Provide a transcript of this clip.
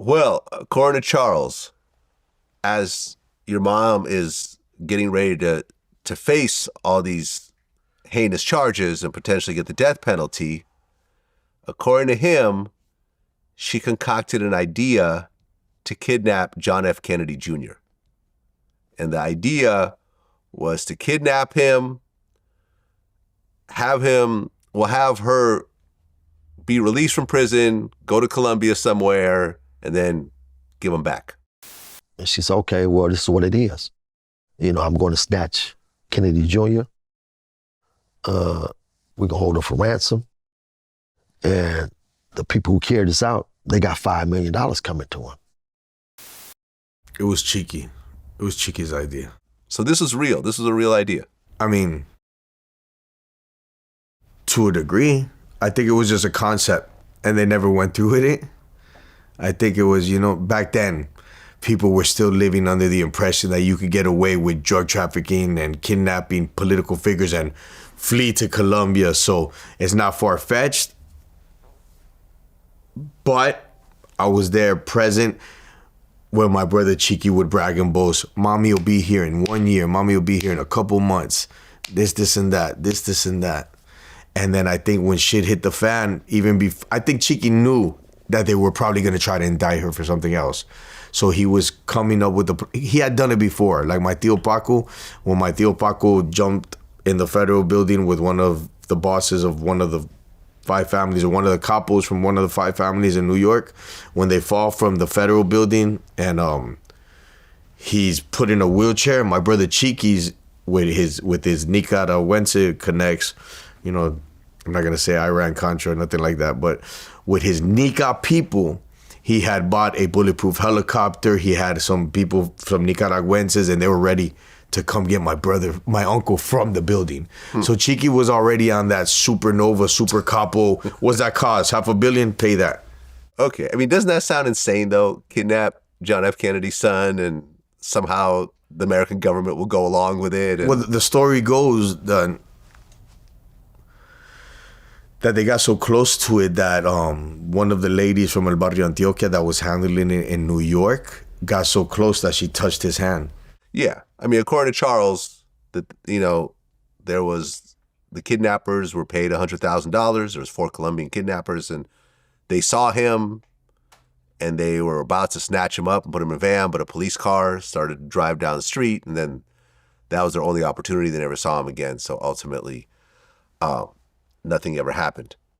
Well, according to Charles, as your mom is getting ready to face all these heinous charges and potentially get the death penalty, according to him, she concocted an idea to kidnap John F. Kennedy Jr. And the idea was to kidnap him, have her be released from prison, go to Colombia somewhere, and then give him back. And she said, okay, well, this is what it is. I'm going to snatch Kennedy Jr. We're going to hold him for ransom. And the people who carried this out, they got $5 million coming to him. It was cheeky. It was Cheeky's idea. So this is real. This is a real idea. I mean, to a degree, I think it was just a concept and they never went through with it. I think it was, back then, people were still living under the impression that you could get away with drug trafficking and kidnapping political figures and flee to Colombia. So it's not far-fetched. But I was there present when my brother Cheeky would brag and boast, mommy will be here in 1 year, mommy will be here in a couple months, this and that, this and that. And then I think when shit hit the fan, I think Cheeky knew that they were probably going to try to indict her for something else. So he was coming up with he had done it before. Like my Tío Paco, when my Tío Paco jumped in the federal building with one of the bosses of one of the 5 families, or one of the couples from one of the 5 families in New York, when they fall from the federal building and he's put in a wheelchair. My brother Cheeky's with his Nicaraguans connects, I'm not gonna say Iran-Contra or nothing like that, but with his Nica people, he had bought a bulletproof helicopter. He had some people from Nicaraguans, and they were ready to come get my uncle from the building. So Cheeky was already on that supernova, super capo. What's that cost? $500 million? Pay that. Okay. I mean, doesn't that sound insane, though? Kidnap John F. Kennedy's son, and somehow the American government will go along with it. Well, the story goes that they got so close to it that one of the ladies from El Barrio Antioquia that was handling it in New York got so close that she touched his hand. Yeah. I mean, according to Charles, there was the kidnappers were paid $100,000. There was 4 Colombian kidnappers, and they saw him, and they were about to snatch him up and put him in a van, but a police car started to drive down the street, and then that was their only opportunity. They never saw him again. So ultimately, nothing ever happened.